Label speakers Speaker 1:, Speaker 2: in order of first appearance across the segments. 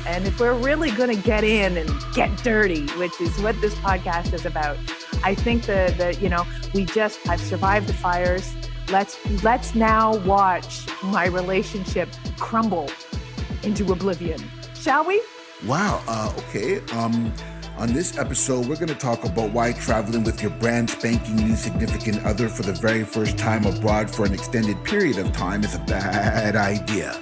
Speaker 1: And if we're really going to get in and get dirty, which is what this podcast is about, I think that I've survived the fires. Let's now watch my relationship crumble into oblivion. Shall we?
Speaker 2: Wow. Okay. On this episode, we're going to talk about why traveling with your brand spanking new significant other for the very first time abroad for an extended period of time is a bad idea.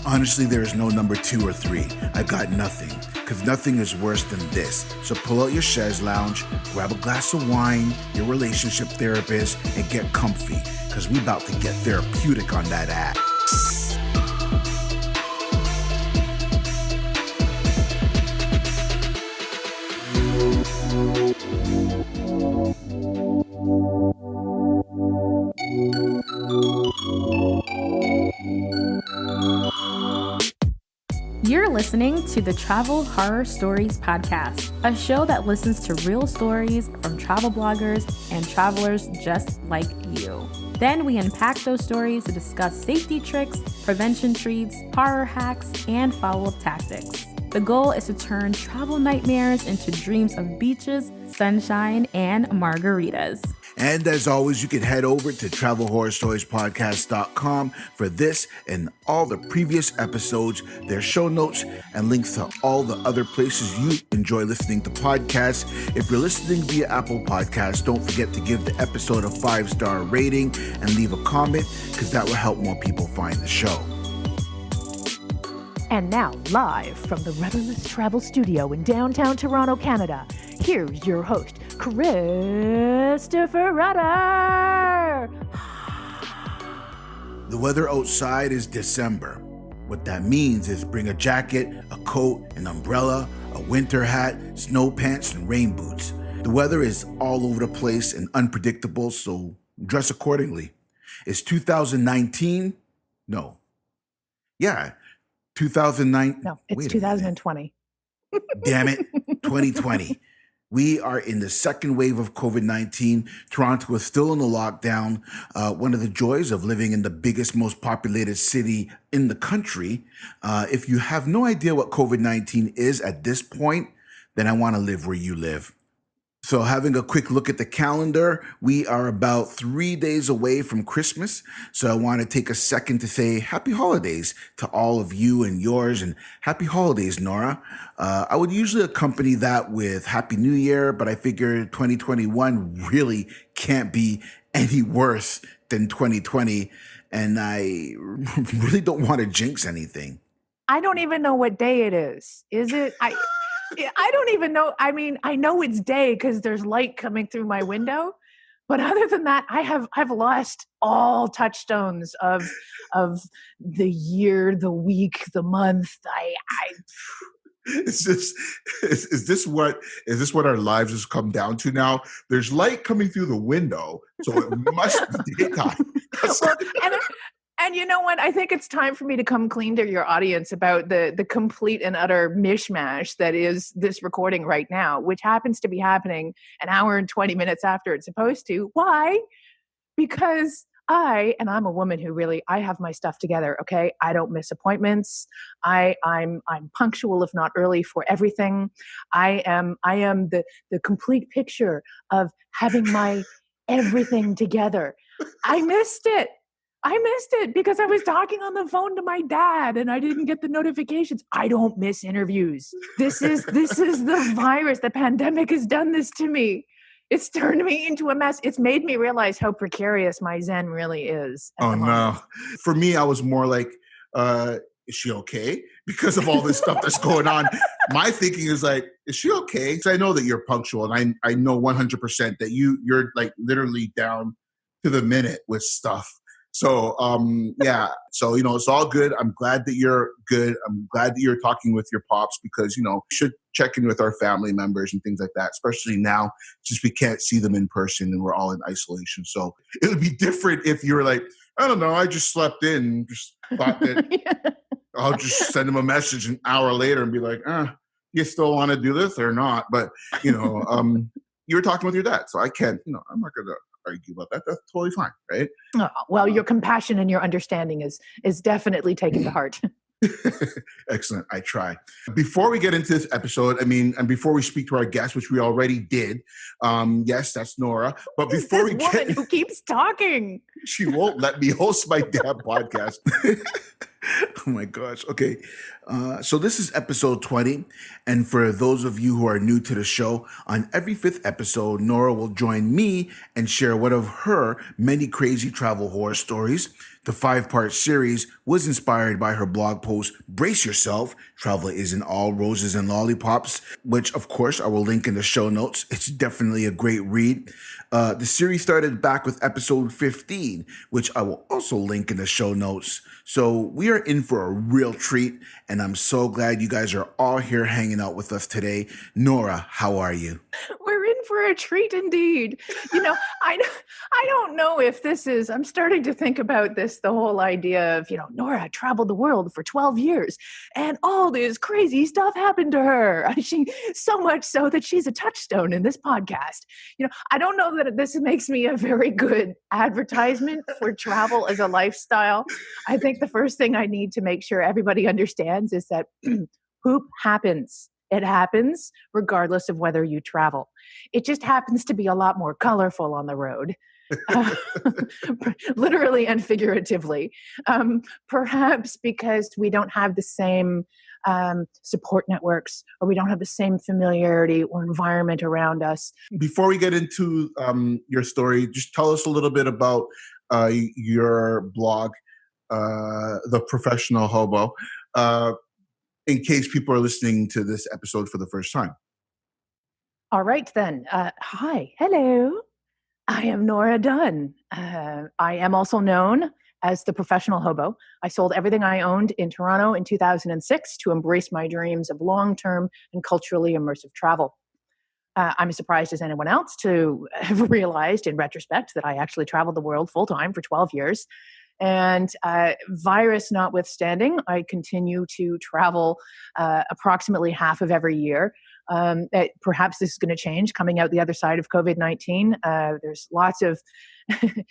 Speaker 2: Honestly, there is no number 2 or 3. I got nothing, because nothing is worse than this. So pull out your chaise lounge, grab a glass of wine, your relationship therapist, and get comfy, because we about to get therapeutic on that ass.
Speaker 3: You're listening to the Travel Horror Stories podcast, a show that listens to real stories from travel bloggers and travelers just like you. Then we unpack those stories to discuss safety tricks, prevention treats, horror hacks, and follow-up tactics. The goal is to turn travel nightmares into dreams of beaches, sunshine, and margaritas.
Speaker 2: And as always, you can head over to travelhorrorstoriespodcast.com for this and all the previous episodes, their show notes, and links to all the other places you enjoy listening to podcasts. If you're listening via Apple Podcasts, don't forget to give the episode a 5-star rating and leave a comment, because that will help more people find the show.
Speaker 1: And now, live from the Rudderless Travel Studio in downtown Toronto, Canada, here's your host, Christopher Rudder.
Speaker 2: The weather outside is December. What that means is bring a jacket, a coat, an umbrella, a winter hat, snow pants, and rain boots. The weather is all over the place and unpredictable, so dress accordingly. It's 2019? No. Yeah. 2009.
Speaker 1: No, it's 2020.
Speaker 2: Damn it, 2020. We are in the second wave of COVID-19. Toronto is still in a lockdown. One of the joys of living in the biggest, most populated city in the country. If you have no idea what COVID-19 is at this point, then I want to live where you live. So having a quick look at the calendar, we are about 3 days away from Christmas. So I want to take a second to say happy holidays to all of you and yours, and happy holidays, Nora. I would usually accompany that with Happy New Year, but I figured 2021 really can't be any worse than 2020. And I really don't want to jinx anything.
Speaker 1: I don't even know what day it is. Is it? I don't even know. I mean, I know it's day because there's light coming through my window. But other than that, I've lost all touchstones of the year, the week, the month.
Speaker 2: Is this what our lives has come down to now? There's light coming through the window, so it must be daytime.
Speaker 1: Well, and you know what? I think it's time for me to come clean to your audience about the complete and utter mishmash that is this recording right now, which happens to be happening an hour and 20 minutes after it's supposed to. Why? Because I'm a woman who really, I have my stuff together, okay? I don't miss appointments. I'm punctual, if not early, for everything. I am the complete picture of having my everything together. I missed it because I was talking on the phone to my dad and I didn't get the notifications. I don't miss interviews. This is the virus. The pandemic has done this to me. It's turned me into a mess. It's made me realize how precarious my Zen really is.
Speaker 2: Oh no. For me, I was more like, is she okay? Because of all this stuff that's going on. My thinking is like, is she okay? Because I know that you're punctual and I know 100% that you're like literally down to the minute with stuff. So, yeah. So, it's all good. I'm glad that you're good. I'm glad that you're talking with your pops because, we should check in with our family members and things like that, especially now since we can't see them in person and we're all in isolation. So it would be different if you were like, I don't know, I just slept in and just thought that
Speaker 1: Yeah.
Speaker 2: I'll just send them a message an hour later and be like, you still want to do this or not? But, you were talking with your dad. So I can't, I'm not going to argue about that. That's totally fine, right?
Speaker 1: Oh, well, your compassion and your understanding is definitely taken to heart.
Speaker 2: Excellent. I try. Before we get into this episode, and before we speak to our guest, which we already did, yes, that's Nora. But before
Speaker 1: this woman who keeps talking,
Speaker 2: she won't let me host my damn podcast. Oh my gosh. Okay. So this is episode 20. And for those of you who are new to the show, on every 5th episode, Nora will join me and share one of her many crazy travel horror stories. The 5-part series was inspired by her blog post, Brace Yourself, Travel Isn't All Roses and Lollipops, which of course I will link in the show notes. It's definitely a great read. The series started back with episode 15, which I will also link in the show notes. So we are in for a real treat, and I'm so glad you guys are all here hanging out with us today. Nora, how are you?
Speaker 1: We're in for a treat indeed. I don't know if this is, I'm starting to think about this, the whole idea of, Nora traveled the world for 12 years and all this crazy stuff happened to her. So much so that she's a touchstone in this podcast. I don't know that this makes me a very good advertisement for travel as a lifestyle. I think the first thing I need to make sure everybody understands is that poop happens. It happens regardless of whether you travel. It just happens to be a lot more colorful on the road, literally and figuratively. Perhaps because we don't have the same support networks, or we don't have the same familiarity or environment around us.
Speaker 2: Before we get into your story, just tell us a little bit about your blog, The Professional Hobo, in case people are listening to this episode for the first time.
Speaker 1: All right, then. Hi. Hello. I am Nora Dunn. I am also known as the Professional Hobo. I sold everything I owned in Toronto in 2006 to embrace my dreams of long-term and culturally immersive travel. I'm as surprised as anyone else to have realized in retrospect that I actually traveled the world full-time for 12 years. And virus notwithstanding, I continue to travel approximately half of every year. Perhaps this is going to change coming out the other side of COVID-19. There's lots of,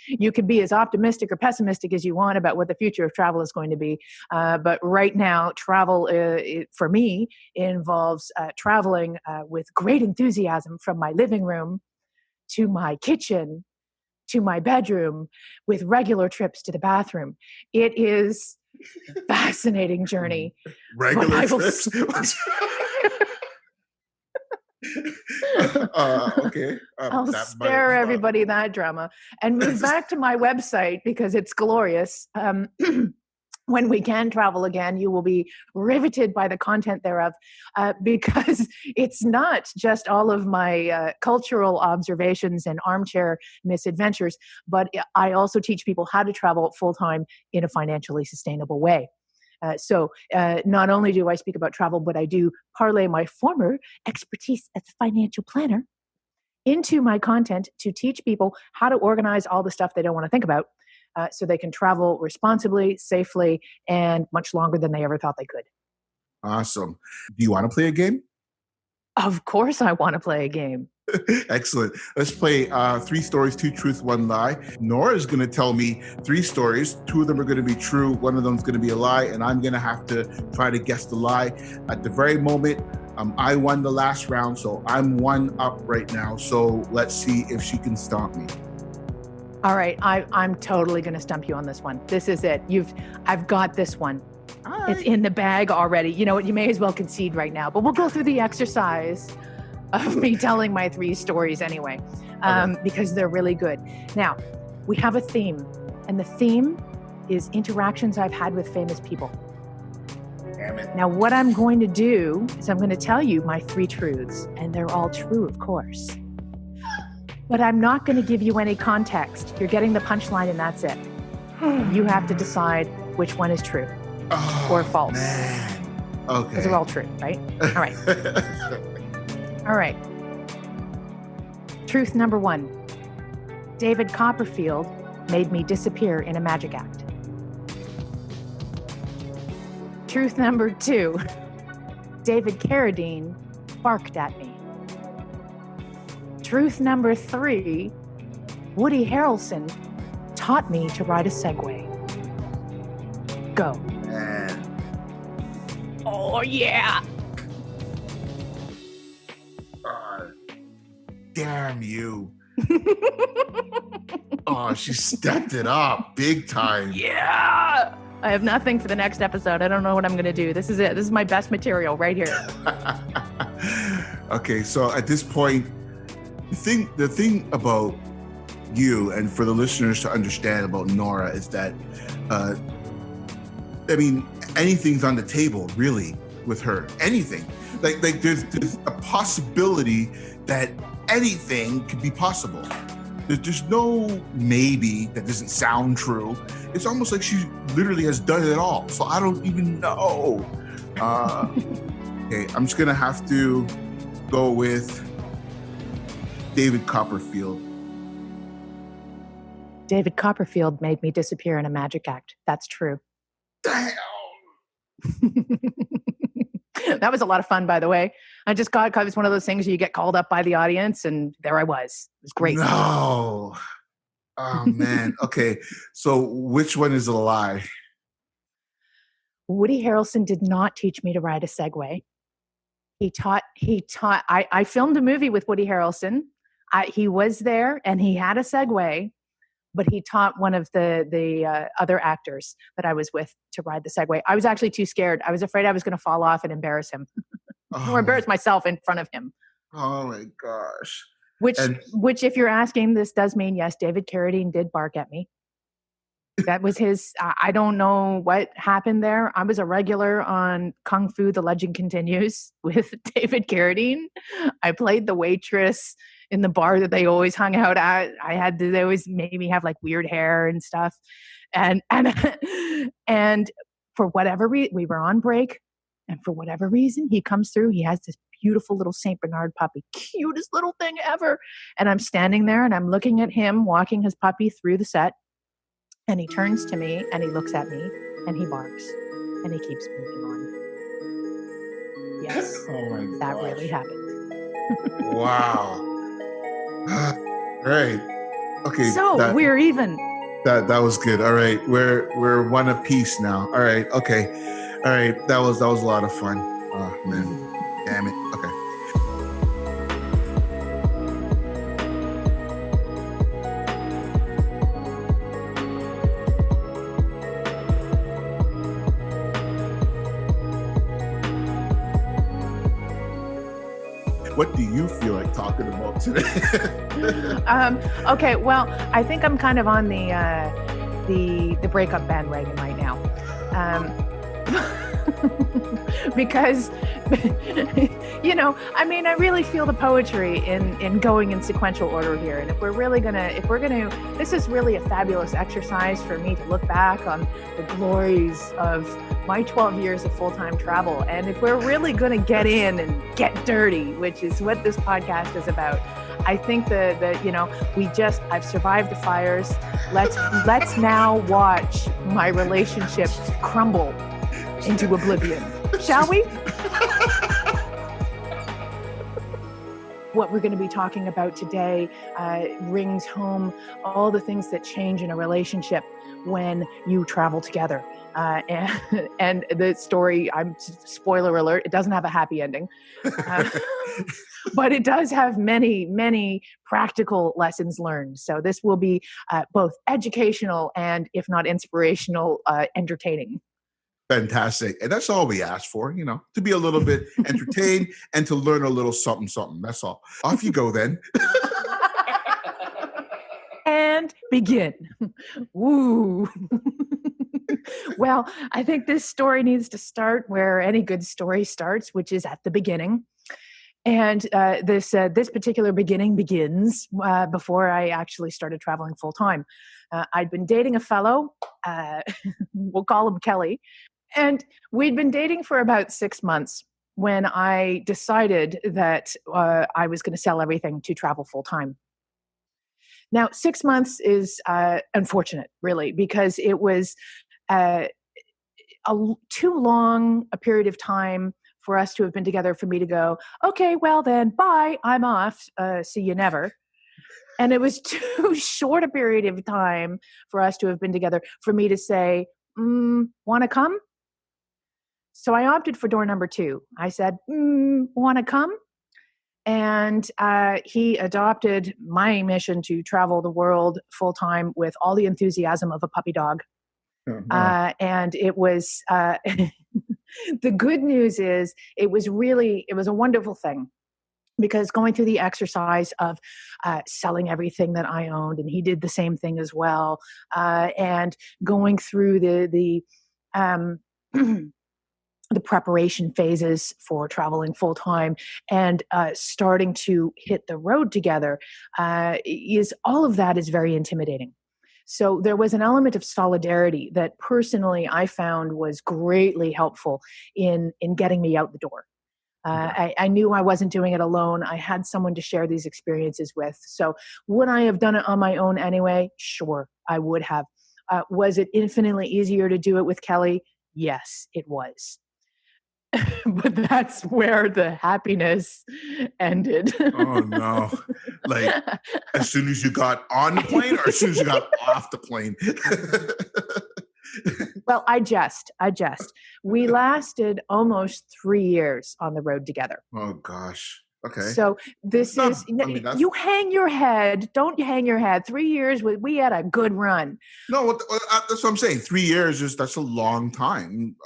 Speaker 1: you can be as optimistic or pessimistic as you want about what the future of travel is going to be. But right now, travel for me involves traveling with great enthusiasm from my living room to my kitchen to my bedroom, with regular trips to the bathroom. It is a fascinating journey.
Speaker 2: Regular trips? Okay.
Speaker 1: I'll spare everybody that drama and move back to my website because it's glorious. When we can travel again, you will be riveted by the content thereof, because it's not just all of my cultural observations and armchair misadventures, but I also teach people how to travel full-time in a financially sustainable way. So not only do I speak about travel, but I do parlay my former expertise as a financial planner into my content to teach people how to organize all the stuff they don't want to think about, so they can travel responsibly, safely, and much longer than they ever thought they could.
Speaker 2: Awesome. Do you want to play a game?
Speaker 1: Of course I want to play a game.
Speaker 2: Excellent. Let's play 3 stories, 2 truths, 1 lie. Nora is going to tell me 3 stories. 2 of them are going to be true. 1 of them is going to be a lie, and I'm going to have to try to guess the lie. At the very moment, I won the last round, so I'm 1 up right now. So let's see if she can stomp me.
Speaker 1: All right, I'm totally going to stump you on this one. This is it. I've got this one.
Speaker 2: Right.
Speaker 1: It's in the bag already. You know what? You may as well concede right now, but we'll go through the exercise of me telling my 3 stories anyway, because they're really good. Now, we have a theme, and the theme is interactions I've had with famous people.
Speaker 2: Damn it.
Speaker 1: Now, what I'm going to do is I'm going to tell you my 3 truths, and they're all true, of course. But I'm not going to give you any context. You're getting the punchline, and that's it. You have to decide which one is true or false.
Speaker 2: Man. Okay.
Speaker 1: Because they're all true, right? All right. All right. Truth number 1. David Copperfield made me disappear in a magic act. Truth number 2. David Carradine barked at me. Truth number 3. Woody Harrelson taught me to ride a Segway. Go.
Speaker 2: Man.
Speaker 1: Oh, yeah.
Speaker 2: Damn you. Oh, she stepped it up big time.
Speaker 1: Yeah. I have nothing for the next episode. I don't know what I'm going to do. This is it. This is my best material right here.
Speaker 2: Okay, so at this point, the thing about you and for the listeners to understand about Nora is that, I mean, anything's on the table, really, with her. Anything. Like there's a possibility that anything could be possible. There's no maybe that doesn't sound true. It's almost like she literally has done it all. So I don't even know. Okay, I'm just gonna have to go with David Copperfield.
Speaker 1: David Copperfield made me disappear in a magic act. That's true.
Speaker 2: Damn.
Speaker 1: That was a lot of fun, by the way. I just got, it was one of those things you get called up by the audience, and there I was. It was great.
Speaker 2: No. Oh, man. Okay, so which one is a lie?
Speaker 1: Woody Harrelson did not teach me to ride a Segway. I filmed a movie with Woody Harrelson. He was there and he had a Segway, but he taught one of the other actors that I was with to ride the Segway. I was actually too scared. I was afraid I was going to fall off and embarrass him or embarrass myself in front of him.
Speaker 2: Oh my gosh.
Speaker 1: Which, if you're asking, this does mean, yes, David Carradine did bark at me. That was his, I don't know what happened there. I was a regular on Kung Fu, The Legend Continues with David Carradine. I played the waitress in the bar that they always hung out at. They always made me have like weird hair and stuff. And for whatever reason, we were on break. And for whatever reason, he comes through. He has this beautiful little St. Bernard puppy, cutest little thing ever. And I'm standing there and I'm looking at him walking his puppy through the set. And he turns to me and he looks at me and he barks and he keeps moving on. Yes, that really happened.
Speaker 2: Wow. Right. Okay.
Speaker 1: So we're even.
Speaker 2: That was good. All right. We're one apiece now. All right. Okay. All right. That was a lot of fun. Oh man. Damn it. Okay. What do you feel like talking about today?
Speaker 1: Okay, well, I think I'm kind of on the breakup bandwagon right now, because I really feel the poetry in going in sequential order here. And if we're gonna, this is really a fabulous exercise for me to look back on the glories of my 12 years of full-time travel. And if we're really going to get in and get dirty, which is what this podcast is about, I think that I've survived the fires. Let's now watch my relationship crumble into oblivion. Shall we? What we're going to be talking about today rings home all the things that change in a relationship when you travel together. And the story, spoiler alert, it doesn't have a happy ending, but it does have many, many practical lessons learned. So this will be both educational and, if not inspirational, entertaining.
Speaker 2: Fantastic. And that's all we ask for, to be a little bit entertained and to learn a little something, something. That's all. Off you go then.
Speaker 1: And begin. Woo. Well, I think this story needs to start where any good story starts, which is at the beginning. And this particular beginning begins before I actually started traveling full time. I'd been dating a fellow, we'll call him Kelly, and we'd been dating for about 6 months when I decided that I was going to sell everything to travel full time. Now, 6 months is unfortunate, really, because it was too long a period of time for us to have been together for me to go, okay, well then, bye, I'm off, see you never. And it was too short a period of time for us to have been together for me to say, want to come? So I opted for door number 2. I said, want to come? And he adopted my mission to travel the world full time with all the enthusiasm of a puppy dog.
Speaker 2: Uh-huh.
Speaker 1: And it was, the good news is it was a wonderful thing, because going through the exercise of selling everything that I owned, and he did the same thing as well, and going through the the preparation phases for traveling full time, and starting to hit the road together, is all of that is very intimidating. So there was an element of solidarity that personally I found was greatly helpful in getting me out the door. I knew I wasn't doing it alone. I had someone to share these experiences with. So would I have done it on my own anyway? Sure, I would have. Was it infinitely easier to do it with Kelly? Yes, it was. But that's where the happiness ended.
Speaker 2: Oh no. Like as soon as you got on the plane or as soon as you got off the plane?
Speaker 1: Well, I jest. We lasted almost 3 years on the road together.
Speaker 2: Oh gosh. Okay.
Speaker 1: So this is, you hang your head. Don't hang your head. 3 years, we had a good run.
Speaker 2: No, that's what I'm saying. 3 years that's a long time.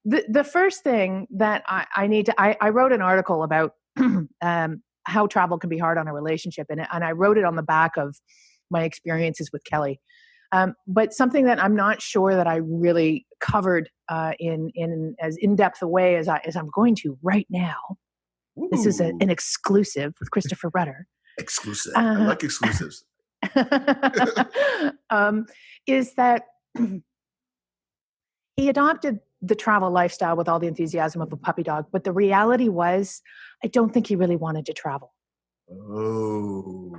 Speaker 1: The first thing that I wrote an article about how travel can be hard on a relationship, and I wrote it on the back of my experiences with Kelly. But something that I'm not sure that I really covered in as in-depth a way as I'm going to right now. Ooh. This is an exclusive with Christopher Rudder.
Speaker 2: Exclusive. I like exclusives.
Speaker 1: Is that he adopted the travel lifestyle with all the enthusiasm of a puppy dog, but the reality was, I don't think he really wanted to travel.
Speaker 2: Oh.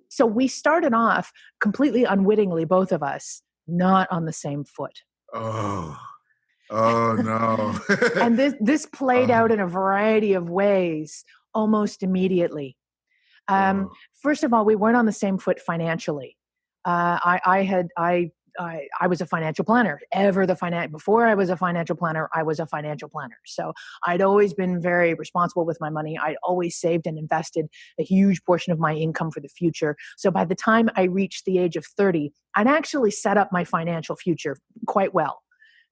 Speaker 1: So we started off completely unwittingly, both of us, not on the same foot.
Speaker 2: Oh no.
Speaker 1: And this played out in a variety of ways almost immediately. First of all, we weren't on the same foot financially. I was a financial planner. Before I was a financial planner, I was a financial planner. So I'd always been very responsible with my money. I'd always saved and invested a huge portion of my income for the future. So by the time I reached the age of 30, I'd actually set up my financial future quite well,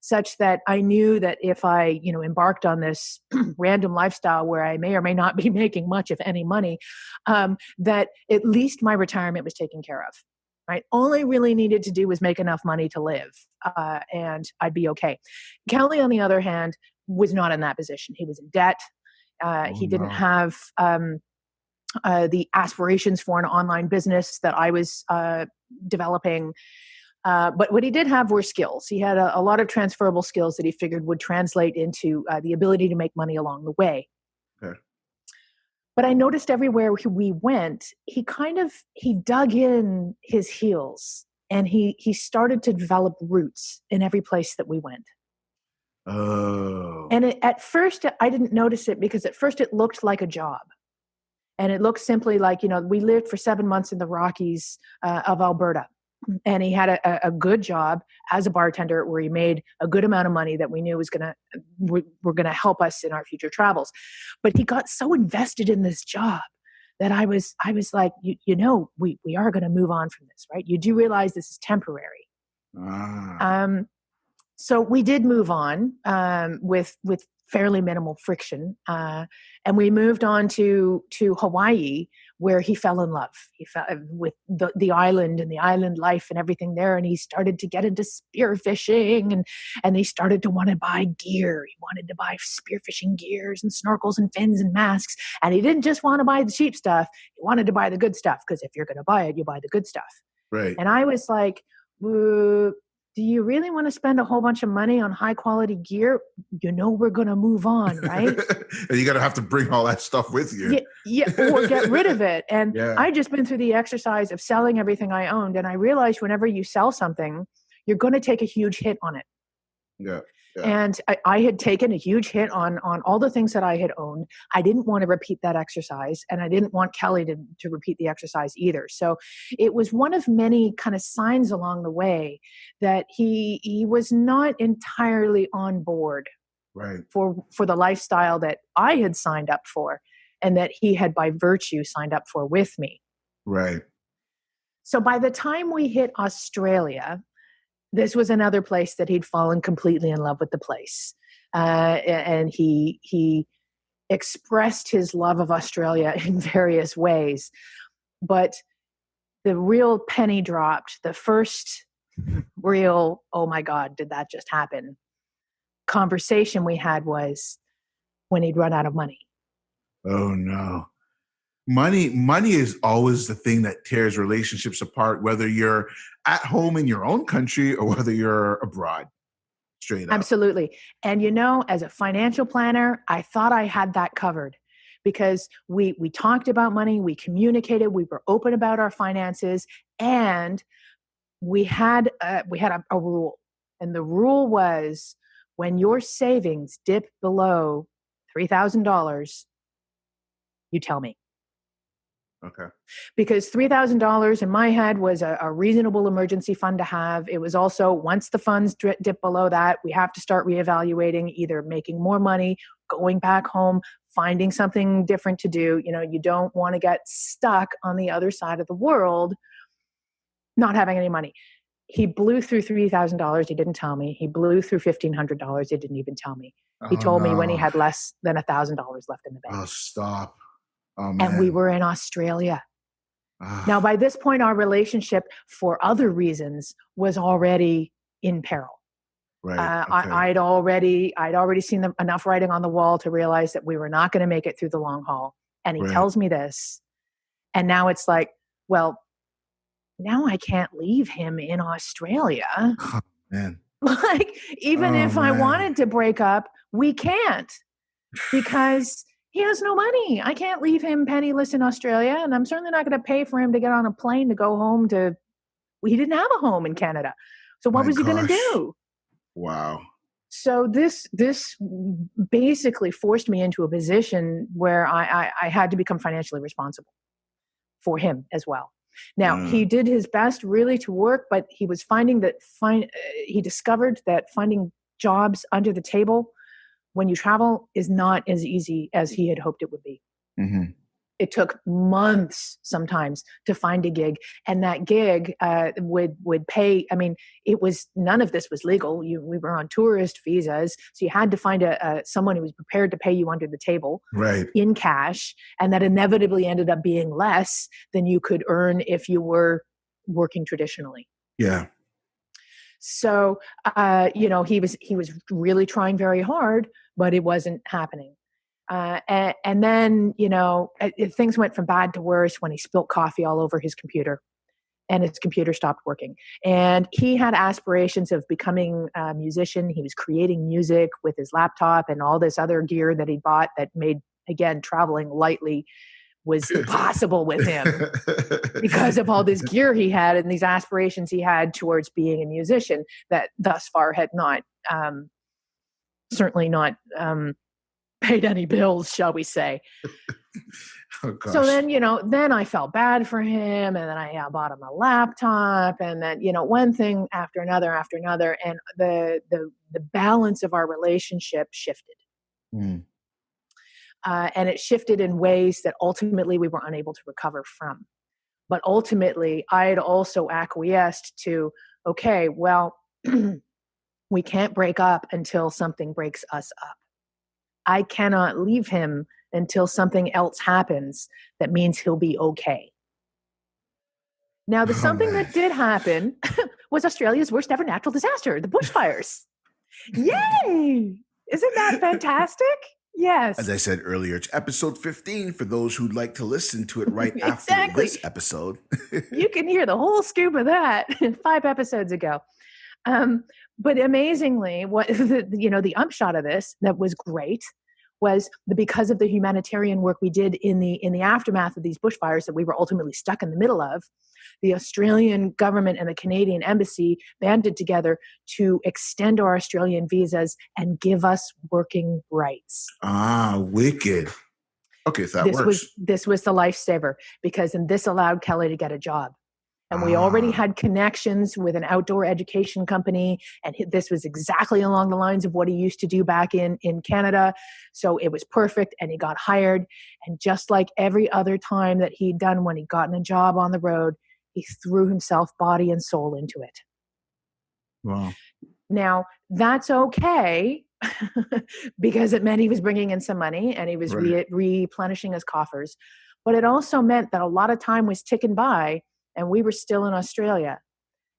Speaker 1: such that I knew that if I, embarked on this random lifestyle where I may or may not be making much, if any, money, that at least my retirement was taken care of. Right? All I really needed to do was make enough money to live, and I'd be okay. Kelly, on the other hand, was not in that position. He was in debt. He didn't have the aspirations for an online business that I was developing. But what he did have were skills. He had a lot of transferable skills that he figured would translate into the ability to make money along the way. Okay. But I noticed everywhere we went, he dug in his heels, and he started to develop roots in every place that we went.
Speaker 2: Oh.
Speaker 1: And at first, I didn't notice it, because at first it looked like a job. And it looked simply like, we lived for 7 months in the Rockies of Alberta. And he had a good job as a bartender where he made a good amount of money that we knew were going to help us in our future travels. But he got so invested in this job that I was like, we are going to move on from this, right? You do realize this is temporary. So we did move on with fairly minimal friction. And we moved on to Hawaii, where he fell in love. He fell with the island and the island life and everything there. And he started to get into spearfishing, and he started to want to buy gear. He wanted to buy spearfishing gears and snorkels and fins and masks. And he didn't just want to buy the cheap stuff. He wanted to buy the good stuff, because if you're going to buy it, you buy the good stuff.
Speaker 2: Right.
Speaker 1: And I was like, do you really want to spend a whole bunch of money on high quality gear? We're going to move on, right?
Speaker 2: And you're going to have to bring all that stuff with you.
Speaker 1: Yeah, or get rid of it. And I just been through the exercise of selling everything I owned. And I realized whenever you sell something, you're going to take a huge hit on it.
Speaker 2: Yeah. Yeah.
Speaker 1: And I had taken a huge hit on all the things that I had owned. I didn't want to repeat that exercise, and I didn't want Kelly to repeat the exercise either. So it was one of many kind of signs along the way that he was not entirely on board
Speaker 2: Right.
Speaker 1: for the lifestyle that I had signed up for, and that he had by virtue signed up for with me.
Speaker 2: Right.
Speaker 1: So by the time we hit Australia, this was another place that he'd fallen completely in love with the place. And he expressed his love of Australia in various ways. But the real penny dropped. The first real, oh my God, did that just happen? Conversation we had was when he'd run out of money.
Speaker 2: Oh no. Money is always the thing that tears relationships apart, whether you're at home in your own country or whether you're abroad. Straight up.
Speaker 1: Absolutely. And as a financial planner, I thought I had that covered because we talked about money, we communicated, we were open about our finances, and we had a rule. And the rule was when your savings dip below $3,000, you tell me.
Speaker 2: Okay.
Speaker 1: Because $3,000 in my head was a reasonable emergency fund to have. It was also, once the funds dip below that, we have to start reevaluating, either making more money, going back home, finding something different to do. You don't want to get stuck on the other side of the world, not having any money. He blew through $3,000. He didn't tell me. He blew through $1,500. He didn't even tell me. He told me when he had less than $1,000 left in the bank.
Speaker 2: Oh, stop. Oh, man.
Speaker 1: And we were in Australia.
Speaker 2: Ah.
Speaker 1: Now, by this point, our relationship, for other reasons, was already in peril.
Speaker 2: Right. Okay.
Speaker 1: I'd already seen enough writing on the wall to realize that we were not going to make it through the long haul. And he tells me this. And now it's like, well, now I can't leave him in Australia.
Speaker 2: Oh, man.
Speaker 1: Like, even if I wanted to break up, we can't, because he has no money. I can't leave him penniless in Australia, and I'm certainly not going to pay for him to get on a plane to go home to. He didn't have a home in Canada, so what was he going to do?
Speaker 2: Wow.
Speaker 1: So this basically forced me into a position where I had to become financially responsible for him as well. Now, he did his best really to work, but he was finding that he discovered that finding jobs under the table when you travel is not as easy as he had hoped it would be. Mm-hmm. It took months sometimes to find a gig, and that gig would pay. I mean, none of this was legal. We were on tourist visas, so you had to find someone who was prepared to pay you under the table,
Speaker 2: right, in
Speaker 1: cash, and that inevitably ended up being less than you could earn if you were working traditionally.
Speaker 2: Yeah.
Speaker 1: So, he was really trying very hard, but it wasn't happening. And then, things went from bad to worse when he spilled coffee all over his computer, and his computer stopped working. And he had aspirations of becoming a musician. He was creating music with his laptop and all this other gear that he bought that made, again, traveling lightly was impossible with him because of all this gear he had and these aspirations he had towards being a musician that thus far had not, certainly not, paid any bills, shall we say.
Speaker 2: Oh, gosh.
Speaker 1: So then, then I felt bad for him, and then I bought him a laptop, and then, one thing after another, and the balance of our relationship shifted. Mm. And it shifted in ways that ultimately we were unable to recover from. But ultimately, I had also acquiesced to, okay, well, we can't break up until something breaks us up. I cannot leave him until something else happens that means he'll be okay. Now, the something that did happen was Australia's worst ever natural disaster, the bushfires. Yay! Isn't that fantastic? Yes.
Speaker 2: As I said earlier, it's episode 15 for those who'd like to listen to it right after this episode.
Speaker 1: You can hear the whole scoop of that 5 episodes ago. But amazingly, what the upshot of this that was great was because of the humanitarian work we did in the aftermath of these bushfires that we were ultimately stuck in the middle of. The Australian government and the Canadian embassy banded together to extend our Australian visas and give us working rights.
Speaker 2: Ah, wicked. Okay, so that works.
Speaker 1: This was the lifesaver, because then this allowed Kelly to get a job. And we already had connections with an outdoor education company. And this was exactly along the lines of what he used to do back in Canada. So it was perfect. And he got hired. And just like every other time that he'd done when he'd gotten a job on the road, he threw himself body and soul into it.
Speaker 2: Wow.
Speaker 1: Now, that's okay because it meant he was bringing in some money and he was replenishing his coffers. But it also meant that a lot of time was ticking by and we were still in Australia.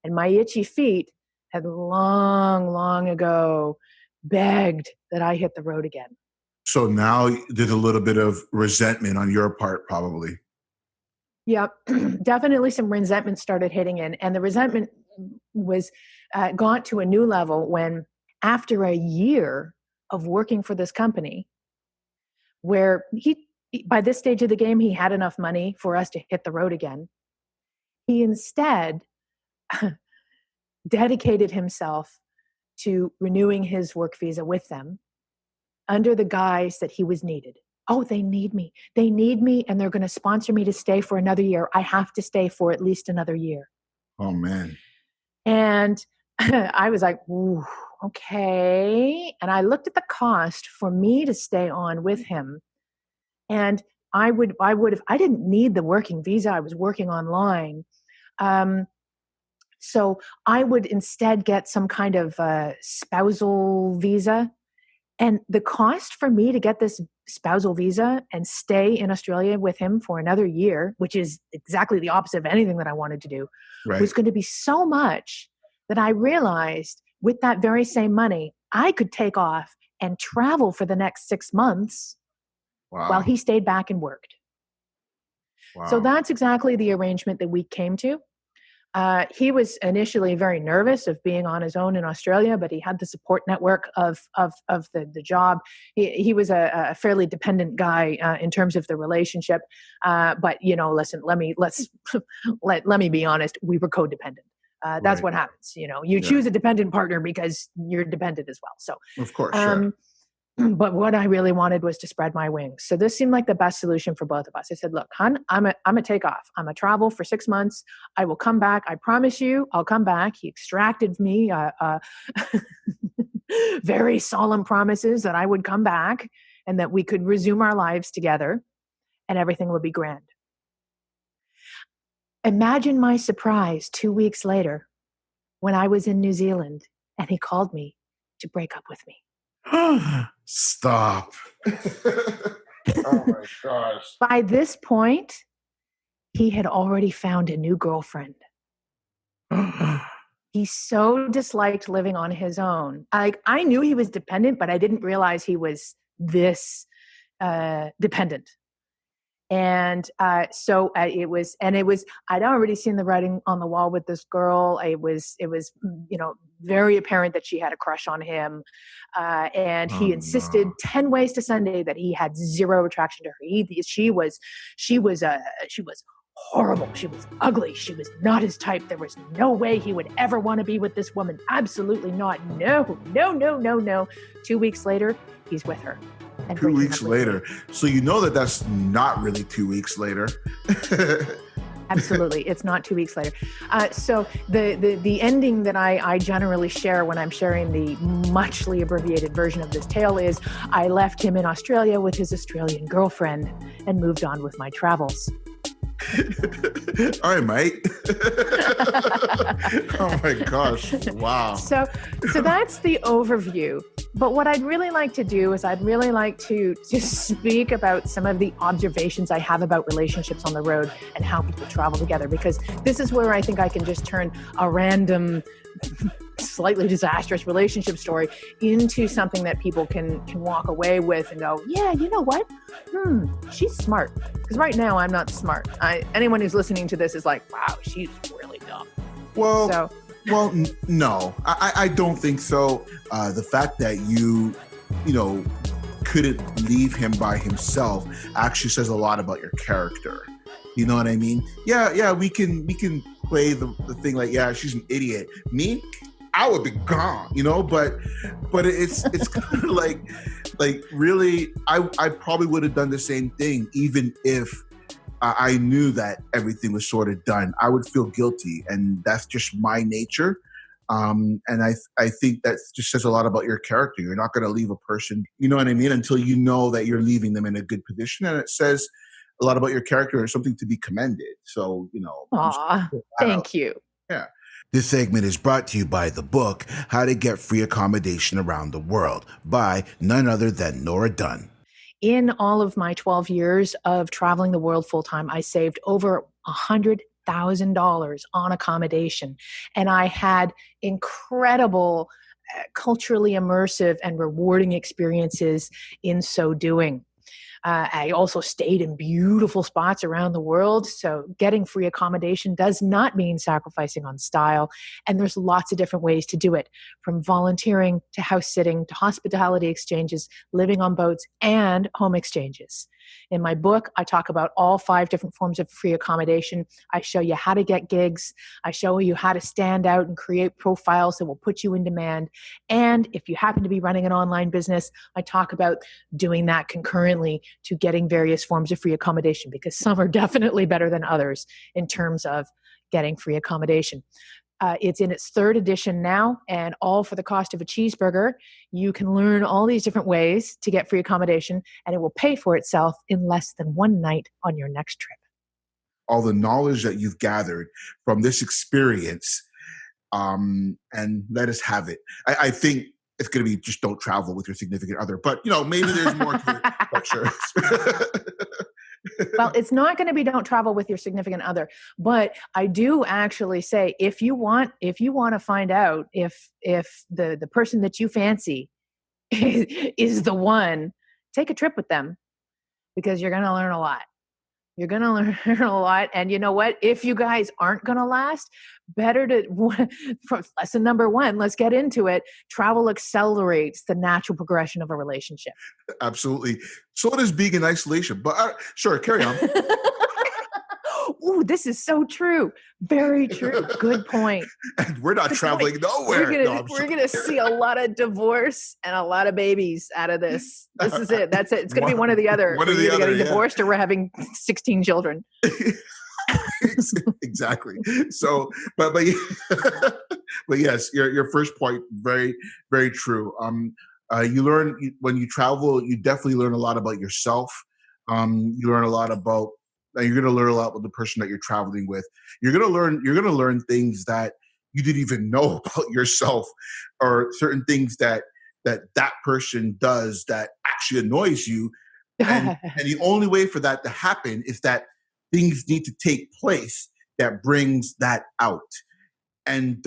Speaker 1: And my itchy feet had long ago begged that I hit the road again.
Speaker 2: So now there's a little bit of resentment on your part, probably.
Speaker 1: Yep, definitely some resentment started hitting in. And the resentment was got to a new level when, after a year of working for this company, where by this stage of the game, he had enough money for us to hit the road again. He instead dedicated himself to renewing his work visa with them under the guise that he was needed. Oh, they need me. They need me, and they're going to sponsor me to stay for another year. I have to stay for at least another year.
Speaker 2: Oh, man.
Speaker 1: And I was like, ooh, okay. And I looked at the cost for me to stay on with him. And I didn't need the working visa. I was working online. So I would instead get some kind of spousal visa. And the cost for me to get this spousal visa and stay in Australia with him for another year, which is exactly the opposite of anything that I wanted to do, was going to be so much that I realized with that very same money, I could take off and travel for the next 6 months while he stayed back and worked. Wow. So that's exactly the arrangement that we came to. He was initially very nervous of being on his own in Australia, but he had the support network of the job. He was a fairly dependent guy in terms of the relationship. But listen, let me be honest. We were codependent. That's what happens. You choose a dependent partner because you're dependent as well. So
Speaker 2: of course, sure.
Speaker 1: But what I really wanted was to spread my wings. So this seemed like the best solution for both of us. I said, look, hon, I'm a take off. I'm a travel for 6 months. I will come back. I promise you I'll come back. He extracted me very solemn promises that I would come back and that we could resume our lives together and everything would be grand. Imagine my surprise 2 weeks later when I was in New Zealand and he called me to break up with me.
Speaker 2: Stop. Oh my gosh.
Speaker 1: By this point, he had already found a new girlfriend. He so disliked living on his own. I knew he was dependent, but I didn't realize he was this dependent. And so it was, I'd already seen the writing on the wall with this girl. It was, very apparent that she had a crush on him. And he insisted 10 ways to Sunday that he had zero attraction to her. She was horrible. She was ugly. She was not his type. There was no way he would ever want to be with this woman. Absolutely not. No. 2 weeks later, he's with her.
Speaker 2: 2 weeks later. So that's not really 2 weeks later.
Speaker 1: Absolutely. It's not 2 weeks later. So the ending that I generally share when I'm sharing the muchly abbreviated version of this tale is I left him in Australia with his Australian girlfriend and moved on with my travels.
Speaker 2: All right, mate. Oh my gosh. Wow.
Speaker 1: So that's the overview. But what I'd really like to do is I'd really like to just speak about some of the observations I have about relationships on the road and how people travel together, because this is where I think I can just turn a random, slightly disastrous relationship story into something that people can walk away with and go, yeah, you know what? She's smart. Because right now I'm not smart. Anyone who's listening to this is like, wow, she's really dumb.
Speaker 2: Well, no, I don't think so. The fact that you couldn't leave him by himself actually says a lot about your character. You know what I mean? Yeah, we can play the thing like, yeah, she's an idiot. Me, I would be gone, but it's kind of like really, I probably would have done the same thing even if I knew that everything was sort of done. I would feel guilty, and that's just my nature. And I think that just says a lot about your character. You're not going to leave a person, you know what I mean, until you know that you're leaving them in a good position. And it says a lot about your character and something to be commended. So,
Speaker 1: Aw, thank you.
Speaker 2: Yeah. This segment is brought to you by the book, How to Get Free Accommodation Around the World, by none other than Nora Dunn.
Speaker 1: In all of my 12 years of traveling the world full-time, I saved over $100,000 on accommodation. And I had incredible, culturally immersive and rewarding experiences in so doing. I also stayed in beautiful spots around the world. So getting free accommodation does not mean sacrificing on style. And there's lots of different ways to do it, from volunteering to house sitting to hospitality exchanges, living on boats, and home exchanges. In my book, I talk about all 5 different forms of free accommodation. I show you how to get gigs. I show you how to stand out and create profiles that will put you in demand. And if you happen to be running an online business, I talk about doing that concurrently to getting various forms of free accommodation, because some are definitely better than others in terms of getting free accommodation. It's in its 3rd edition now, and all for the cost of a cheeseburger. You can learn all these different ways to get free accommodation, and it will pay for itself in less than one night on your next trip.
Speaker 2: All the knowledge that you've gathered from this experience, and let us have it. I think it's going to be just don't travel with your significant other, but maybe there's more to it. But sure.
Speaker 1: Well, it's not going to be don't travel with your significant other, but I do actually say, if you want to find out if the person that you fancy is the one, take a trip with them, because you're going to learn a lot. You're going to learn a lot. And you know what? If you guys aren't going to last, better to, for lesson number 1, let's get into it. Travel accelerates the natural progression of a relationship.
Speaker 2: Absolutely. So does being in isolation. But sure, carry on.
Speaker 1: Ooh, this is so true. Very true. Good point.
Speaker 2: And we're not traveling nowhere.
Speaker 1: We're gonna see a lot of divorce and a lot of babies out of this. This is it. That's it. It's going to be one or the other.
Speaker 2: One or the other,
Speaker 1: getting divorced, or we're having 16 children.
Speaker 2: Exactly. So, but yes, your first point, very, very true. You learn when you travel, you definitely learn a lot about yourself. You learn a lot about. You're going to learn a lot with the person that you're traveling with. You're going to learn things that you didn't even know about yourself, or certain things that person does that actually annoys you. And the only way for that to happen is that things need to take place that brings that out. And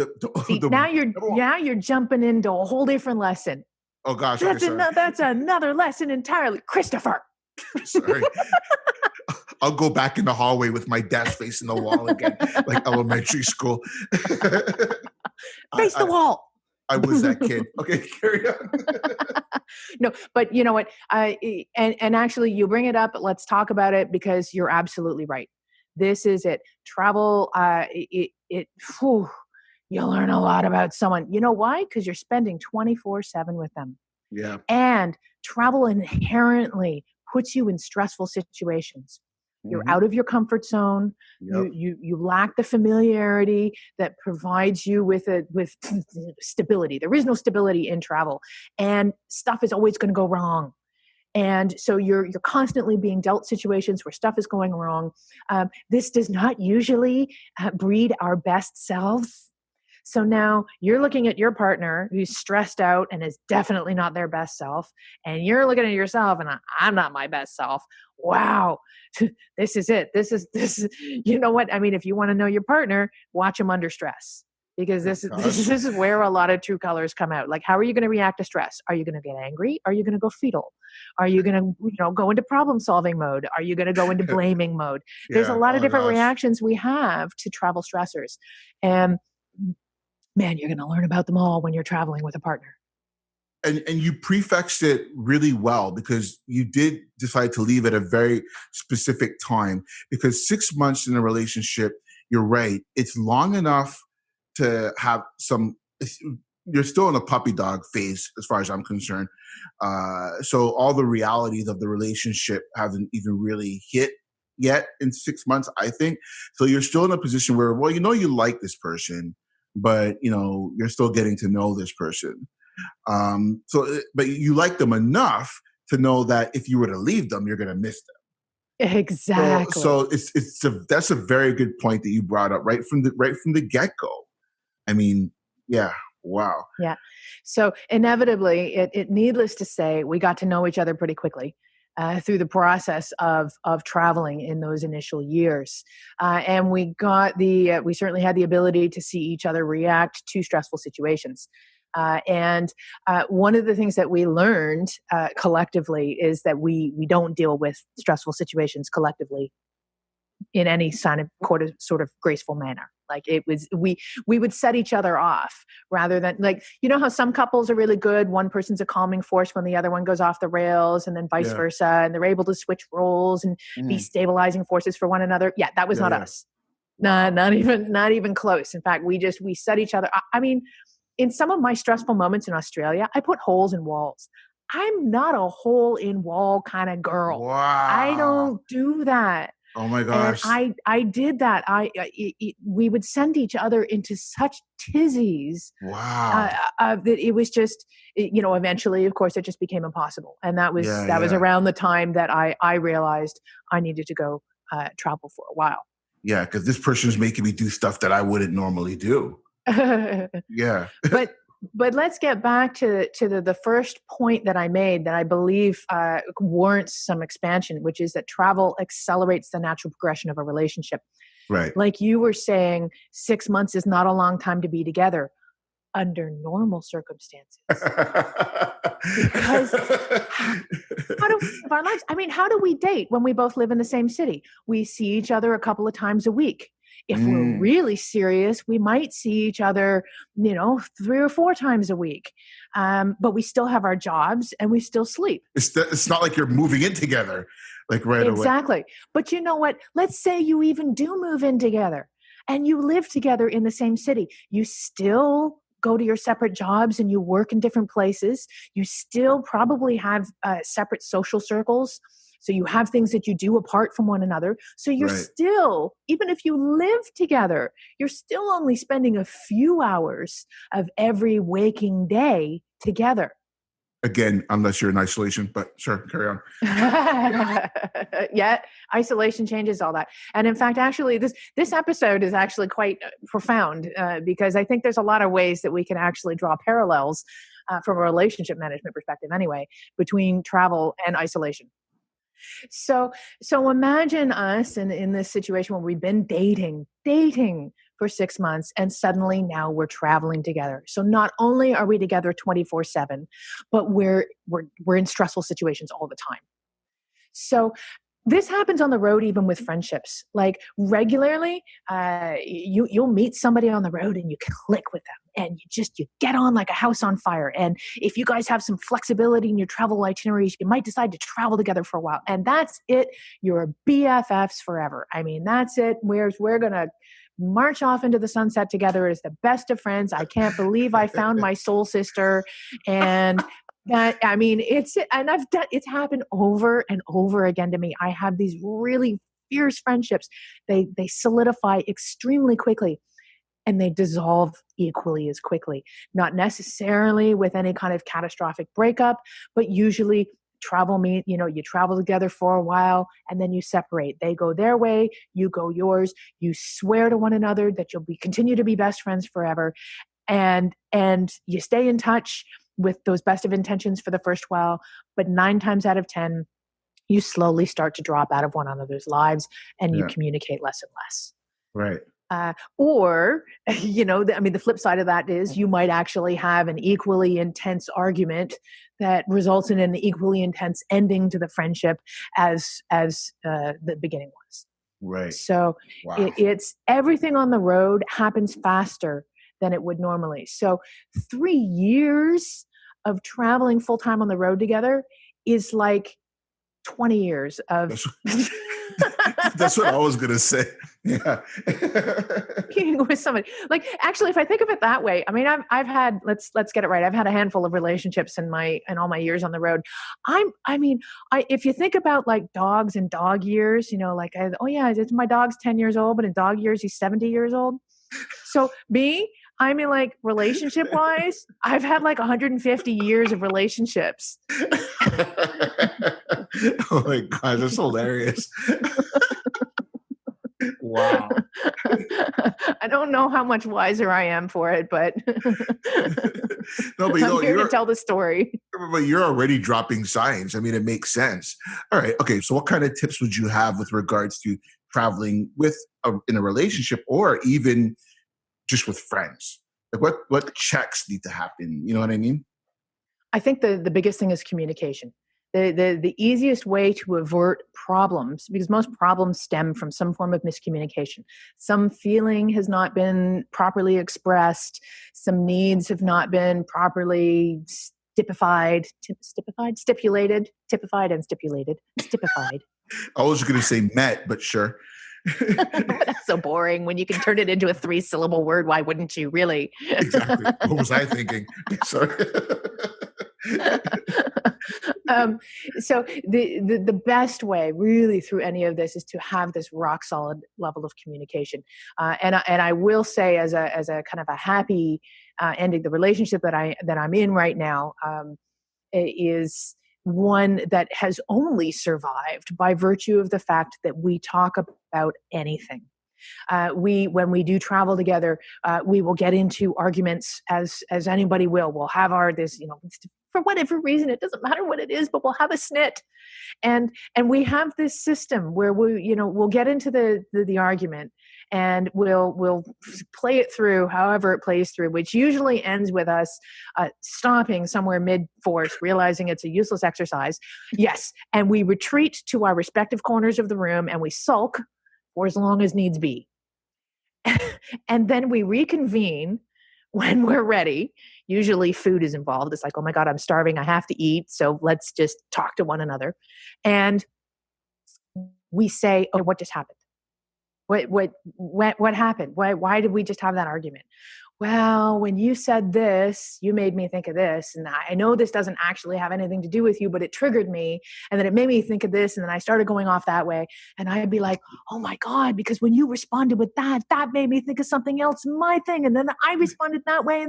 Speaker 1: now you're jumping into a whole different lesson.
Speaker 2: Oh gosh,
Speaker 1: that's another lesson entirely, Christopher.
Speaker 2: Sorry. I'll go back in the hallway with my desk facing the wall again, like elementary school.
Speaker 1: Face the wall.
Speaker 2: I was that kid. Okay, carry on.
Speaker 1: No, but you know what? And actually, you bring it up. Let's talk about it, because you're absolutely right. This is it. Travel. You learn a lot about someone. You know why? Because you're spending 24/7 with them.
Speaker 2: Yeah.
Speaker 1: And travel inherently puts you in stressful situations. You're out of your comfort zone. Yep. You lack the familiarity that provides you with stability. There is no stability in travel, and stuff is always going to go wrong. And so you're constantly being dealt situations where stuff is going wrong. This does not usually breed our best selves. So now you're looking at your partner who's stressed out and is definitely not their best self. And you're looking at yourself and I'm not my best self. Wow. This is it. This is, you know what? I mean, if you want to know your partner, watch them under stress, because this is where a lot of true colors come out. Like, how are you going to react to stress? Are you going to get angry? Are you going to go fetal? Are you going to, go into problem solving mode? Are you going to go into blaming mode? There's a lot of different reactions we have to travel stressors. And man, you're going to learn about them all when you're traveling with a partner.
Speaker 2: and you prefixed it really well, because you did decide to leave at a very specific time, because 6 months in a relationship, you're right, it's long enough to have some, you're still in a puppy dog phase as far as I'm concerned. So all the realities of the relationship haven't even really hit yet in 6 months, I think. So you're still in a position where, well, you like this person, but you're still getting to know this person. But you like them enough to know that if you were to leave them, you're going to miss them.
Speaker 1: Exactly.
Speaker 2: So that's a very good point that you brought up right from the get go. I mean, yeah, wow,
Speaker 1: Yeah. So inevitably, it needless to say, we got to know each other pretty quickly through the process of traveling in those initial years, and we certainly had the ability to see each other react to stressful situations. And one of the things that we learned collectively is that we don't deal with stressful situations collectively in any sort of graceful manner. Like it was, we would set each other off rather than, like, how some couples are really good. One person's a calming force when the other one goes off the rails, and then vice
Speaker 2: yeah,
Speaker 1: versa. And they're able to switch roles and be stabilizing forces for one another. Yeah, that was
Speaker 2: yeah,
Speaker 1: not
Speaker 2: yeah.
Speaker 1: us.
Speaker 2: Wow.
Speaker 1: Not even close. In fact, we set each other. I mean, in some of my stressful moments in Australia, I put holes in walls. I'm not a hole in wall kind of girl. I
Speaker 2: Wow.
Speaker 1: don't do that.
Speaker 2: Oh my
Speaker 1: And
Speaker 2: gosh.
Speaker 1: I did that. We would send each other into such tizzies
Speaker 2: Wow.
Speaker 1: that it was just, eventually, of course, it just became impossible. And that was
Speaker 2: Yeah,
Speaker 1: that was
Speaker 2: yeah.
Speaker 1: around the time that I realized I needed to go travel for a while.
Speaker 2: Yeah, because this person's making me do stuff that I wouldn't normally do. Yeah.
Speaker 1: but let's get back to the first point that I made that I believe warrants some expansion, which is that travel accelerates the natural progression of a relationship.
Speaker 2: Right.
Speaker 1: Like you were saying, 6 months is not a long time to be together under normal circumstances. Because how do we live our lives? I mean, how do we date when we both live in the same city? We see each other a couple of times a week. If we're really serious, we might see each other, 3 or 4 times a week. But we still have our jobs and we still sleep.
Speaker 2: It's not like you're moving in together, like right away.
Speaker 1: Exactly. But you know what? Let's say you even do move in together and you live together in the same city. You still go to your separate jobs and you work in different places. You still probably have separate social circles. So you have things that you do apart from one another. So you're
Speaker 2: Right.
Speaker 1: still, even if you live together, you're still only spending a few hours of every waking day together.
Speaker 2: Again, unless you're in isolation, but sure, carry on.
Speaker 1: Yeah, isolation changes all that. And in fact, actually, this episode is actually quite profound because I think there's a lot of ways that we can actually draw parallels from a relationship management perspective anyway, between travel and isolation. So imagine us in this situation where we've been dating for 6 months, and suddenly now we're traveling together. So not only are we together 24/7, but we're in stressful situations all the time. So this happens on the road, even with friendships. Like regularly, you'll meet somebody on the road and you click with them, and you get on like a house on fire. And if you guys have some flexibility in your travel itineraries, you might decide to travel together for a while. And that's it. You're BFFs forever. I mean, that's it. We're gonna march off into the sunset together as the best of friends. I can't believe I found my soul sister, and it's happened over and over again to me. I have these really fierce friendships. They solidify extremely quickly and they dissolve equally as quickly. Not necessarily with any kind of catastrophic breakup, but usually you travel together for a while and then you separate. They go their way, you go yours. You swear to one another that you'll continue to be best friends forever. And you stay in touch with those best of intentions for the first while, but 9 times out of 10, you slowly start to drop out of one another's lives and you
Speaker 2: Yeah.
Speaker 1: communicate less and less.
Speaker 2: Right.
Speaker 1: Or, the flip side of that is you might actually have an equally intense argument that results in an equally intense ending to the friendship as the beginning was.
Speaker 2: Right.
Speaker 1: So
Speaker 2: Wow.
Speaker 1: it's everything on the road happens faster than it would normally. So 3 years of traveling full time on the road together is like 20 years of
Speaker 2: That's what I was gonna say. Yeah.
Speaker 1: being with somebody. Like, actually, if I think of it that way, I mean, I've had, let's get it right. I've had a handful of relationships in all my years on the road. If you think about like dogs and dog years, like, oh yeah, my dog's 10 years old, but in dog years, he's 70 years old. So I mean, like, relationship wise, I've had like 150 years of relationships.
Speaker 2: Oh my God, that's hilarious. Wow.
Speaker 1: I don't know how much wiser I am for it, but
Speaker 2: No, but
Speaker 1: I'm here to tell the story.
Speaker 2: But you're already dropping signs. I mean, it makes sense. All right. Okay. So what kind of tips would you have with regards to traveling in a relationship, or even just with friends? Like what checks need to happen? You know what I mean?
Speaker 1: I think the biggest thing is communication. The easiest way to avert problems, because most problems stem from some form of miscommunication. Some feeling has not been properly expressed. Some needs have not been properly stipulated.
Speaker 2: I was going to say met, but sure.
Speaker 1: But that's so boring. When you can turn it into a 3-syllable word, why wouldn't you, really?
Speaker 2: Exactly. What was I thinking? Sorry.
Speaker 1: So the best way really through any of this is to have this rock solid level of communication. And I will say, as a kind of a happy ending, the relationship that I'm in right now is one that has only survived by virtue of the fact that we talk about anything. When we do travel together, we will get into arguments as anybody will. We'll have for whatever reason, it doesn't matter what it is, but we'll have a snit. And we have this system where we'll get into the argument, and we'll play it through however it plays through, which usually ends with us stopping somewhere mid-force, realizing it's a useless exercise. Yes. And we retreat to our respective corners of the room, and we sulk for as long as needs be. And then we reconvene when we're ready. Usually food is involved. It's like, oh my God, I'm starving. I have to eat. So let's just talk to one another. And we say, oh, what just happened? What happened? Why did we just have that argument? Well, when you said this, you made me think of this. And I know this doesn't actually have anything to do with you, but it triggered me. And then it made me think of this. And then I started going off that way. And I'd be like, oh my God, because when you responded with that made me think of something else, my thing. And then I responded that way.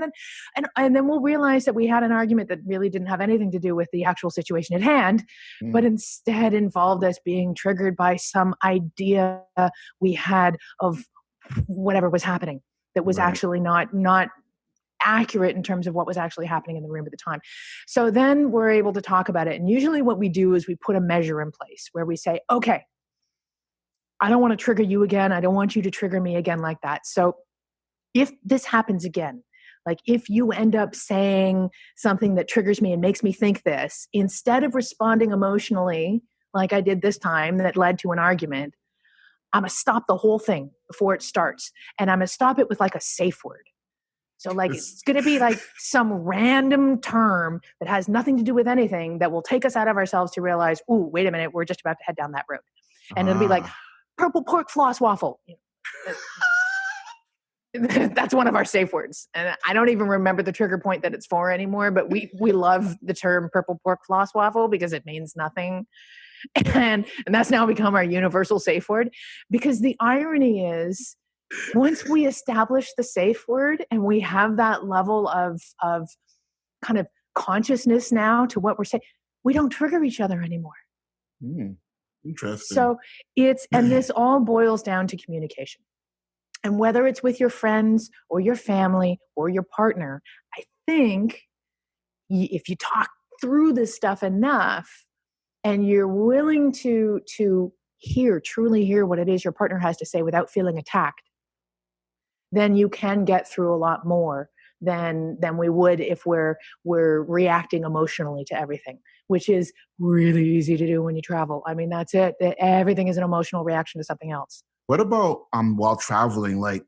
Speaker 1: And then we'll realize that we had an argument that really didn't have anything to do with the actual situation at hand, but instead involved us being triggered by some idea we had of whatever was happening that was actually not accurate in terms of what was actually happening in the room at the time. So then we're able to talk about it. And usually what we do is we put a measure in place where we say, okay, I don't want to trigger you again. I don't want you to trigger me again like that. So if this happens again, like if you end up saying something that triggers me and makes me think this, instead of responding emotionally like I did this time that led to an argument, I'm going to stop the whole thing before it starts. And I'm going to stop it with like a safe word. So like, it's going to be like some random term that has nothing to do with anything that will take us out of ourselves to realize, ooh, wait a minute, we're just about to head down that road. And it'll be like purple pork floss waffle. That's one of our safe words. And I don't even remember the trigger point that it's for anymore, but we love the term purple pork floss waffle because it means nothing. And that's now become our universal safe word, because the irony is once we establish the safe word and we have that level of kind of consciousness now to what we're saying, we don't trigger each other anymore.
Speaker 2: Interesting.
Speaker 1: So and this all boils down to communication. And whether it's with your friends or your family or your partner, I think if you talk through this stuff enough, and you're willing to truly hear what it is your partner has to say without feeling attacked, then you can get through a lot more than we would if we're reacting emotionally to everything, which is really easy to do when you travel. I mean, that's it. Everything is an emotional reaction to something else.
Speaker 2: What about while traveling? Like,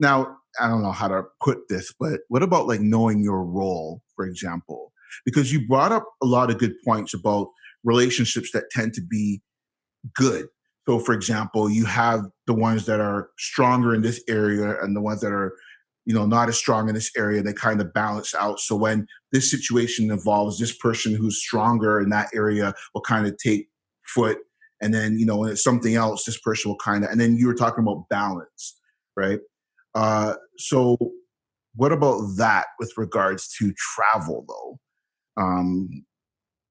Speaker 2: now, I don't know how to put this, but what about like knowing your role, for example? because you brought up a lot of good points about relationships that tend to be good. So, for example, you have the ones that are stronger in this area and the ones that are, not as strong in this area. They kind of balance out. So when this situation involves this person who's stronger in that area will kind of take foot. And then, when it's something else, this person will kind of, and then you were talking about balance, right? So what about that with regards to travel though? I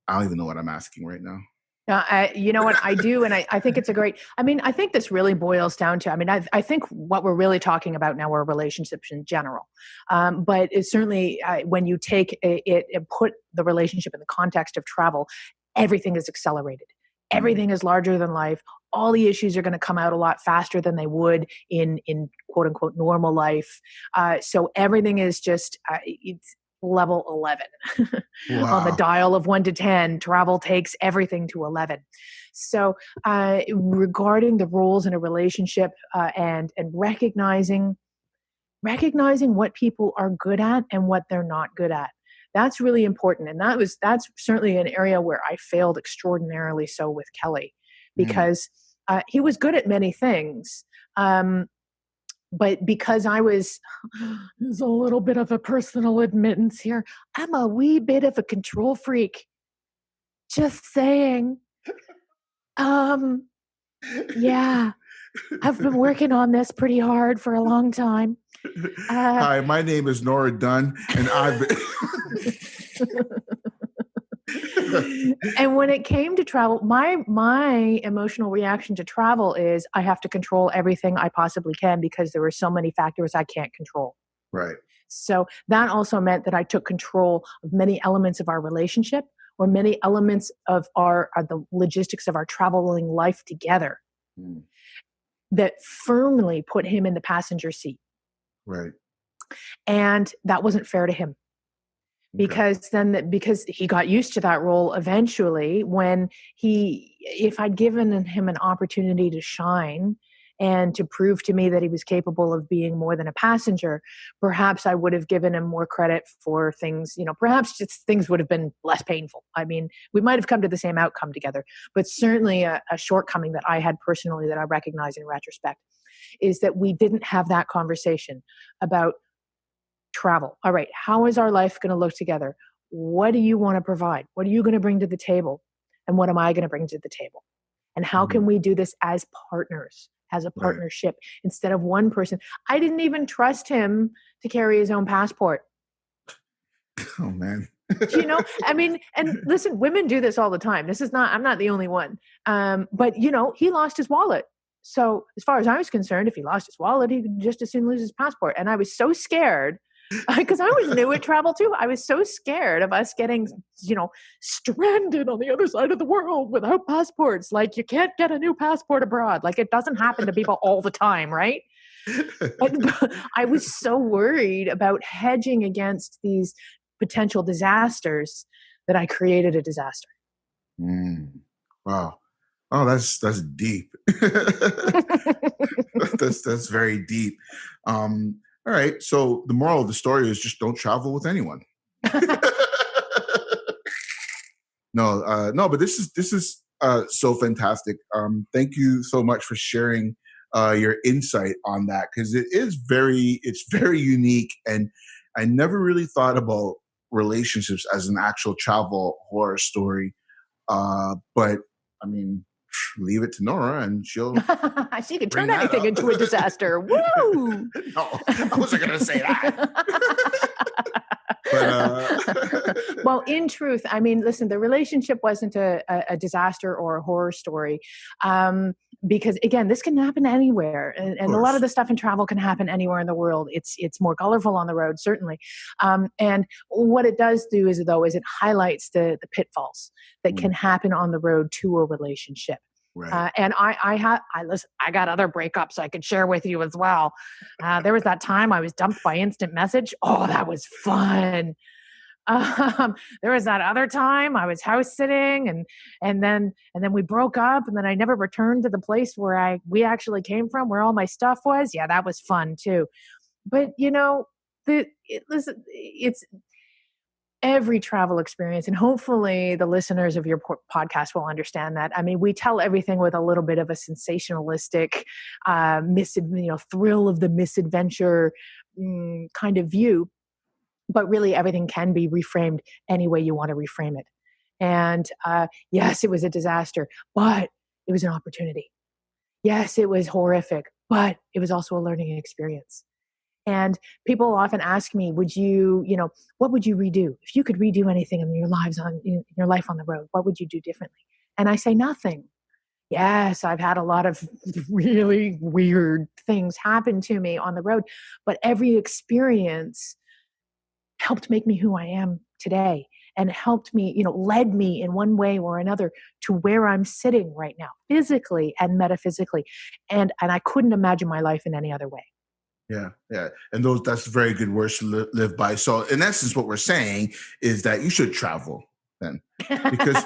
Speaker 2: don't even know what I'm asking right now.
Speaker 1: You know what I do, and I think it's a great. I think this really boils down to. I think what we're really talking about now are relationships in general, but it's certainly when you take it and put the relationship in the context of travel, everything is accelerated. Everything is larger than life. All the issues are going to come out a lot faster than they would in quote unquote normal life. So everything is just it's level 11
Speaker 2: Wow.
Speaker 1: on the dial of 1 to 10. Travel takes everything to 11. So regarding the roles in a relationship and recognizing what people are good at and what they're not good at, that's really important. And that's certainly an area where I failed extraordinarily so with Kelly, because he was good at many things. But because there's a little bit of a personal admittance here, I'm a wee bit of a control freak. Just saying. Yeah, I've been working on this pretty hard for a long time.
Speaker 2: Hi, my name is Nora Dunn, and I've been...
Speaker 1: And when it came to travel, my emotional reaction to travel is I have to control everything I possibly can because there are so many factors I can't control.
Speaker 2: Right.
Speaker 1: So that also meant that I took control of many elements of our relationship or many elements of the logistics of our traveling life together that firmly put him in the passenger seat.
Speaker 2: Right.
Speaker 1: And that wasn't fair to him. Because he got used to that role eventually if I'd given him an opportunity to shine and to prove to me that he was capable of being more than a passenger, perhaps I would have given him more credit for things, perhaps just things would have been less painful. We might have come to the same outcome together, but certainly a shortcoming that I had personally that I recognize in retrospect is that we didn't have that conversation about travel. All right, how is our life going to look together? What do you want to provide? What are you going to bring to the table? And what am I going to bring to the table? And how can we do this as partners, as a partnership, instead of one person? I didn't even trust him to carry his own passport.
Speaker 2: Oh, man.
Speaker 1: And listen, women do this all the time. I'm not the only one. But, he lost his wallet. So as far as I was concerned, if he lost his wallet, he could just as soon lose his passport. And I was so scared because I was new at travel too. I was so scared of us getting, stranded on the other side of the world without passports. Like, you can't get a new passport abroad. Like, it doesn't happen to people all the time, right? But I was so worried about hedging against these potential disasters that I created a disaster.
Speaker 2: Wow. Oh, that's deep. That's very deep. All right. So the moral of the story is just don't travel with anyone. No, but this is so fantastic. Thank you so much for sharing your insight on that, because it's very unique, and I never really thought about relationships as an actual travel horror story. But leave it to Nora, and she
Speaker 1: can turn anything into a disaster. Woo!
Speaker 2: No, I wasn't going to say that. But,
Speaker 1: well, in truth, listen, the relationship wasn't a disaster or a horror story. Because again, this can happen anywhere. And a lot of the stuff in travel can happen anywhere in the world. It's more colorful on the road, certainly. And what it does do is it highlights the pitfalls that can happen on the road to a relationship.
Speaker 2: Right.
Speaker 1: And listen, I got other breakups I could share with you as well. There was that time I was dumped by instant message. Oh, that was fun. There was that other time I was house sitting and then we broke up, and then I never returned to the place where we actually came from, where all my stuff was. Yeah, that was fun too. But listen, every travel experience, and hopefully the listeners of your podcast will understand that. I mean, we tell everything with a little bit of a sensationalistic, thrill of the misadventure kind of view, but really everything can be reframed any way you want to reframe it. And yes, it was a disaster, but it was an opportunity. Yes, it was horrific, but it was also a learning experience. And people often ask me, what would you redo? If you could redo anything in your life on the road, what would you do differently? And I say nothing. Yes, I've had a lot of really weird things happen to me on the road, but every experience helped make me who I am today, and helped me, led me in one way or another to where I'm sitting right now, physically and metaphysically. And I couldn't imagine my life in any other way.
Speaker 2: Yeah. And that's very good words to live by. So in essence, what we're saying is that you should travel then. Because,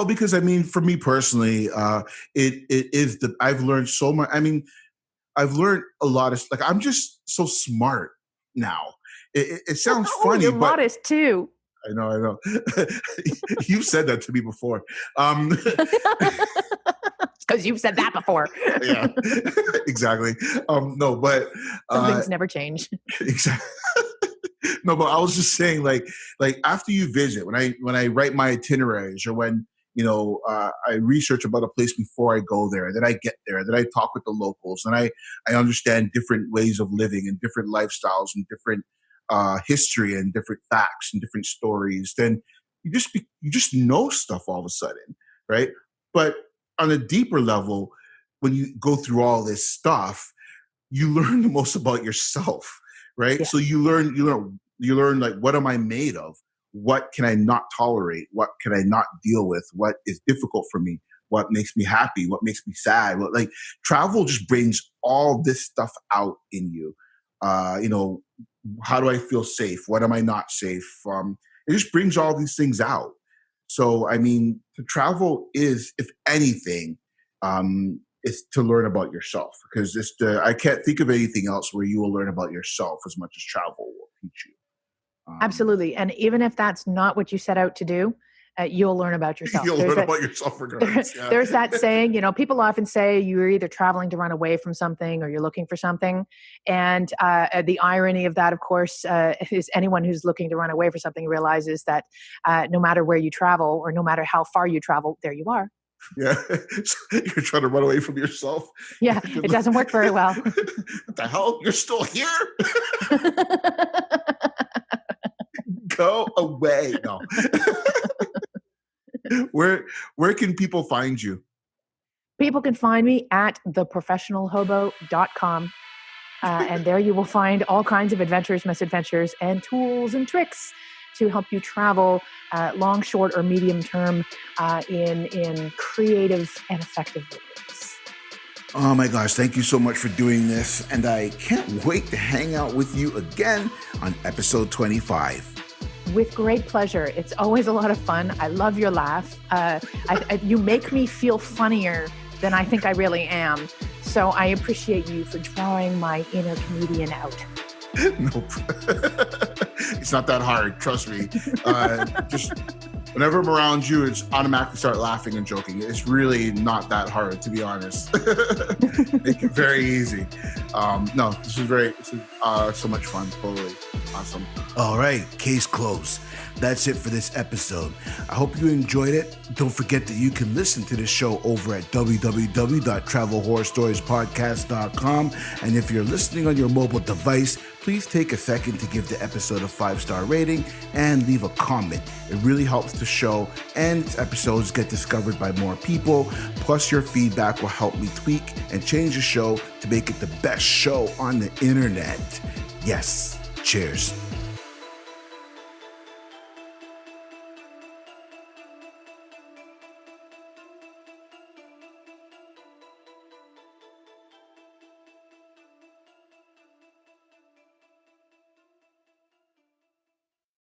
Speaker 2: because I mean, for me personally, I've learned so much. I mean, I've learned a lot of, like, I'm just so smart now. It sounds funny,
Speaker 1: you're
Speaker 2: but
Speaker 1: modest too.
Speaker 2: I know. You've said that to me before.
Speaker 1: Because you've said that before.
Speaker 2: Yeah, exactly. No, but
Speaker 1: some things never change.
Speaker 2: Exactly. No, but I was just saying, like after you visit, when I write my itineraries, or when I research about a place before I go there, then I get there, then I talk with the locals, and I understand different ways of living and different lifestyles and different history and different facts and different stories. Then you just know stuff all of a sudden, right? But on a deeper level, when you go through all this stuff, you learn the most about yourself, right? Yeah. So you learn like, what am I made of? What can I not tolerate? What can I not deal with? What is difficult for me? What makes me happy? What makes me sad? Like, travel just brings all this stuff out in you. How do I feel safe? What am I not safe? It just brings all these things out. So, I mean, to travel is, if anything, is to learn about yourself, because I can't think of anything else where you will learn about yourself as much as travel will teach you.
Speaker 1: Absolutely. And even if that's not what you set out to do, you'll learn about yourself.
Speaker 2: You'll learn about yourself regardless. Yeah.
Speaker 1: There's that saying, people often say you're either traveling to run away from something or you're looking for something. And the irony of that, of course, is anyone who's looking to run away for something realizes that no matter where you travel or no matter how far you travel, there you are.
Speaker 2: Yeah. You're trying to run away from yourself.
Speaker 1: Yeah. It doesn't work very well.
Speaker 2: What the hell? You're still here? Go away. No. Where can people find you?
Speaker 1: People can find me at theprofessionalhobo.com. And there you will find all kinds of adventures, misadventures, and tools and tricks to help you travel long, short, or medium term in creative and effective ways.
Speaker 2: Oh my gosh, thank you so much for doing this. And I can't wait to hang out with you again on episode 25.
Speaker 1: With great pleasure. It's always a lot of fun. I love your laugh. You make me feel funnier than I think I really am. So I appreciate you for drawing my inner comedian out.
Speaker 2: Nope. It's not that hard. Trust me. Just whenever I'm around you, it's automatically start laughing and joking. It's really not that hard, to be honest. Make it very easy. No, this is so much fun. Totally awesome. All right, case closed. That's it for this episode. I hope you enjoyed it. Don't forget that you can listen to this show over at www.travelhorrorstoriespodcast.com. And if you're listening on your mobile device, please take a second to give the episode a 5-star rating and leave a comment. It really helps the show, and episodes get discovered by more people. Plus, your feedback will help me tweak and change the show to make it the best show on the internet. Yes, cheers.